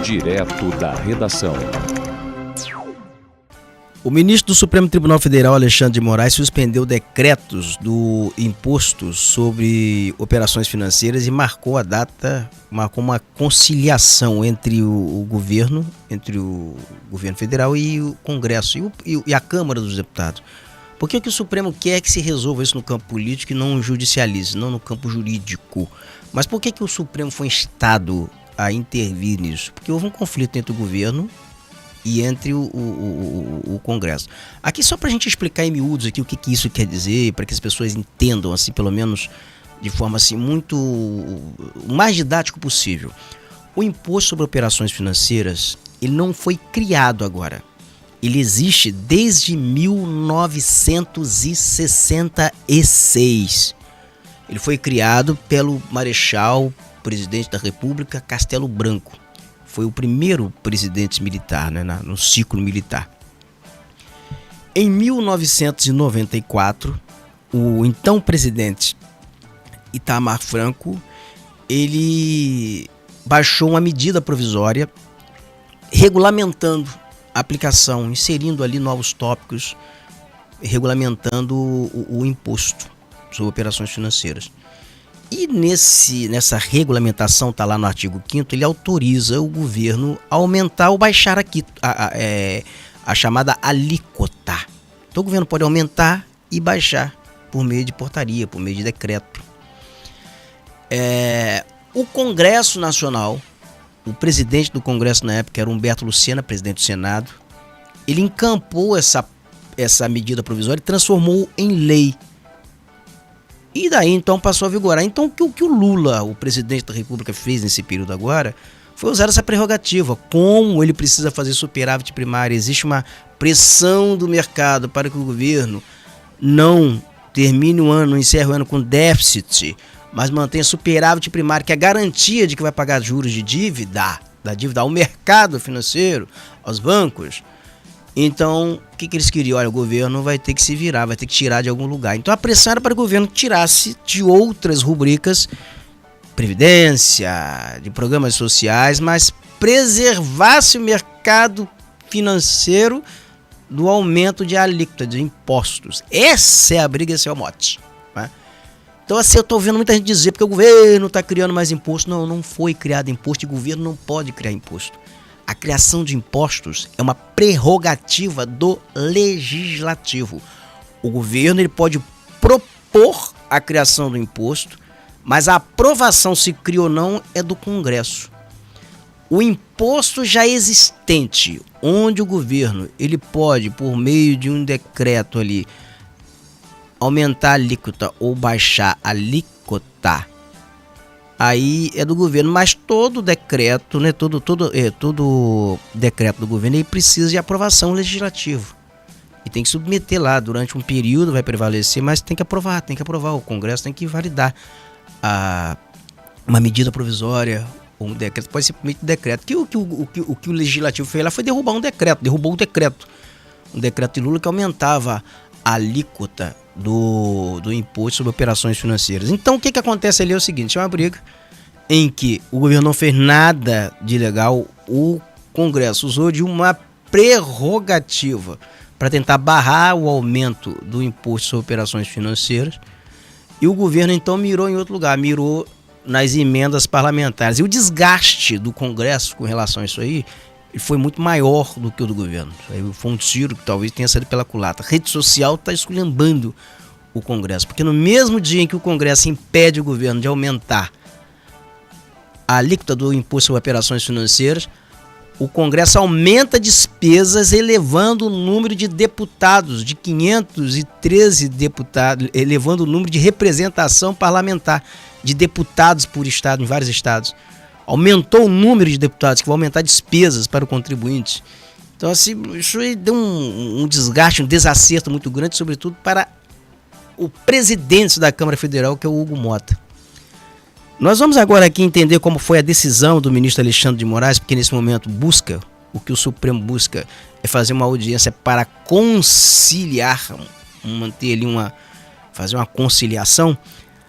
Direto da redação. O ministro do Supremo Tribunal Federal, Alexandre de Moraes, suspendeu decretos do imposto sobre operações financeiras e marcou uma conciliação entre o governo federal e o Congresso e a Câmara dos Deputados. Por que o Supremo quer que se resolva isso no campo político e não judicialize, não no campo jurídico? Mas por que o Supremo foi instado a intervir nisso? Porque houve um conflito entre o governo e entre o Congresso. Aqui só para a gente explicar em miúdos aqui o que isso quer dizer, para que as pessoas entendam, assim, pelo menos de forma assim, o mais didático possível. O imposto sobre operações financeiras, ele não foi criado agora. Ele existe desde 1966. Ele foi criado pelo Marechal Presidente da República Castelo Branco. Foi o primeiro presidente militar, né, no ciclo militar. Em 1994, o então presidente Itamar Franco, ele baixou uma medida provisória regulamentando a aplicação, inserindo ali novos tópicos, regulamentando o imposto sobre operações financeiras. E nessa regulamentação, está lá no artigo 5º, ele autoriza o governo a aumentar ou baixar a chamada alíquota. Então o governo pode aumentar e baixar por meio de portaria, por meio de decreto. O Congresso Nacional, o presidente do Congresso na época era Humberto Lucena, presidente do Senado, ele encampou essa medida provisória e transformou em lei. E daí então passou a vigorar. Então o que o Lula, o presidente da República, fez nesse período agora foi usar essa prerrogativa. Como ele precisa fazer superávit primário, existe uma pressão do mercado para que o governo não termine o ano, encerre o ano com déficit, mas mantenha superávit primário, que é a garantia de que vai pagar juros de dívida, da dívida ao mercado financeiro, aos bancos. Então, o que eles queriam? Olha, o governo vai ter que se virar, vai ter que tirar de algum lugar. Então, a pressão era para que o governo tirasse de outras rubricas, previdência, de programas sociais, mas preservasse o mercado financeiro do aumento de alíquota, de impostos. Essa é a briga, esse é o mote. Né? Então, assim, eu estou vendo muita gente dizer porque o governo está criando mais imposto. Não, não foi criado imposto e o governo não pode criar imposto. A criação de impostos é uma prerrogativa do legislativo. O governo ele pode propor a criação do imposto, mas a aprovação, se cria ou não, é do Congresso. O imposto já existente, onde o governo ele pode, por meio de um decreto ali, aumentar a alíquota ou baixar a alíquota, aí é do governo, mas todo decreto, né, todo decreto do governo ele precisa de aprovação legislativa. E tem que submeter lá durante um período, vai prevalecer, mas tem que aprovar, o Congresso tem que validar uma medida provisória ou um decreto, pode ser simplesmente um decreto. O que o legislativo fez lá foi derrubou o decreto um decreto de Lula que aumentava a alíquota do imposto sobre operações financeiras. Então o que acontece ali é o seguinte, é uma briga em que o governo não fez nada de legal, o Congresso usou de uma prerrogativa para tentar barrar o aumento do imposto sobre operações financeiras, e o governo então mirou em outro lugar, mirou nas emendas parlamentares, e o desgaste do Congresso com relação a isso aí foi muito maior do que o do governo. Isso aí foi um tiro que talvez tenha saído pela culatra. A rede social está esculhambando o Congresso, porque no mesmo dia em que o Congresso impede o governo de aumentar a alíquota do imposto sobre operações financeiras, o Congresso aumenta despesas, elevando o número de deputados, de 513 deputados, elevando o número de representação parlamentar de deputados por estado, em vários estados. Aumentou o número de deputados, que vai aumentar despesas para o contribuinte. Então, assim, isso aí deu um desgaste, um desacerto muito grande, sobretudo para o presidente da Câmara Federal, que é o Hugo Mota. Nós vamos agora aqui entender como foi a decisão do ministro Alexandre de Moraes, porque nesse momento o que o Supremo busca é fazer uma audiência para conciliar, manter ali fazer uma conciliação.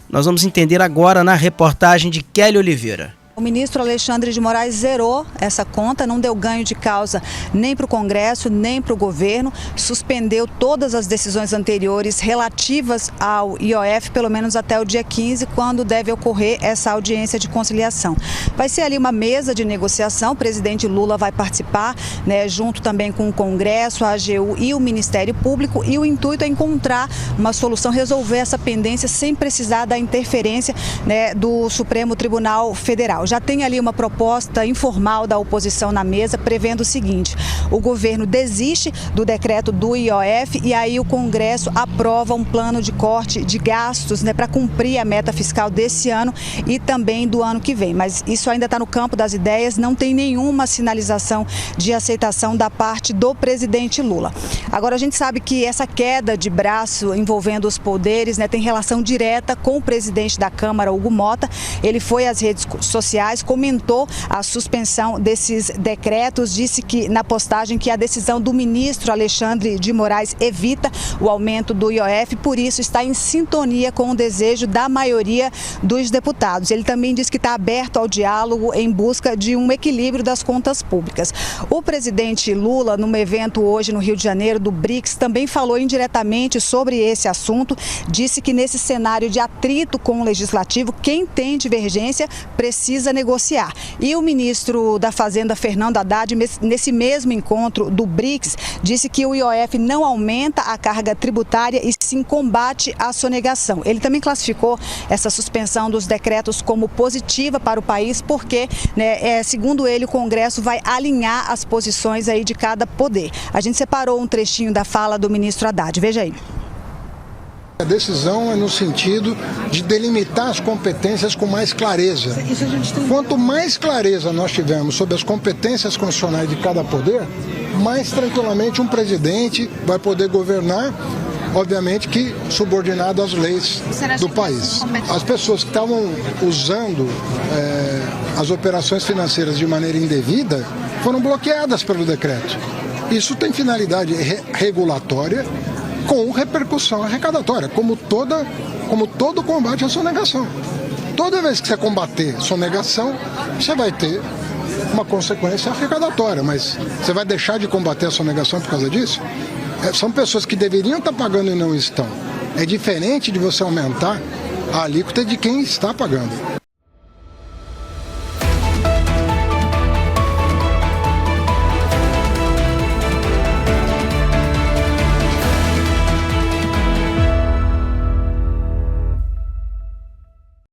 Nós vamos entender agora na reportagem de Kelly Oliveira. O ministro Alexandre de Moraes zerou essa conta, não deu ganho de causa nem para o Congresso, nem para o governo, suspendeu todas as decisões anteriores relativas ao IOF, pelo menos até o dia 15, quando deve ocorrer essa audiência de conciliação. Vai ser ali uma mesa de negociação, o presidente Lula vai participar, né, junto também com o Congresso, a AGU e o Ministério Público, e o intuito é encontrar uma solução, resolver essa pendência sem precisar da interferência, né, do Supremo Tribunal Federal. Já tem ali uma proposta informal da oposição na mesa, prevendo o seguinte: o governo desiste do decreto do IOF e aí o Congresso aprova um plano de corte de gastos, né, para cumprir a meta fiscal desse ano e também do ano que vem. Mas isso ainda está no campo das ideias, não tem nenhuma sinalização de aceitação da parte do presidente Lula. Agora, a gente sabe que essa queda de braço envolvendo os poderes, né, tem relação direta com o presidente da Câmara, Hugo Mota. Ele foi às redes sociais, comentou a suspensão desses decretos, disse que na postagem que a decisão do ministro Alexandre de Moraes evita o aumento do IOF, por isso está em sintonia com o desejo da maioria dos deputados. Ele também disse que está aberto ao diálogo em busca de um equilíbrio das contas públicas. O presidente Lula, num evento hoje no Rio de Janeiro do BRICS, também falou indiretamente sobre esse assunto, disse que nesse cenário de atrito com o legislativo, quem tem divergência precisa negociar. E o ministro da Fazenda, Fernando Haddad, nesse mesmo encontro do BRICS, disse que o IOF não aumenta a carga tributária e sim combate a sonegação. Ele também classificou essa suspensão dos decretos como positiva para o país, porque, né, segundo ele, o Congresso vai alinhar as posições aí de cada poder. A gente separou um trechinho da fala do ministro Haddad. Veja aí. A decisão é no sentido de delimitar as competências com mais clareza. Quanto mais clareza nós tivermos sobre as competências constitucionais de cada poder, mais tranquilamente um presidente vai poder governar, obviamente que subordinado às leis do país. As pessoas que estavam usando as operações financeiras de maneira indevida foram bloqueadas pelo decreto. Isso tem finalidade regulatória, com repercussão arrecadatória, como todo combate à sonegação. Toda vez que você combater sonegação, você vai ter uma consequência arrecadatória, mas você vai deixar de combater a sonegação por causa disso? São pessoas que deveriam estar pagando e não estão. É diferente de você aumentar a alíquota de quem está pagando.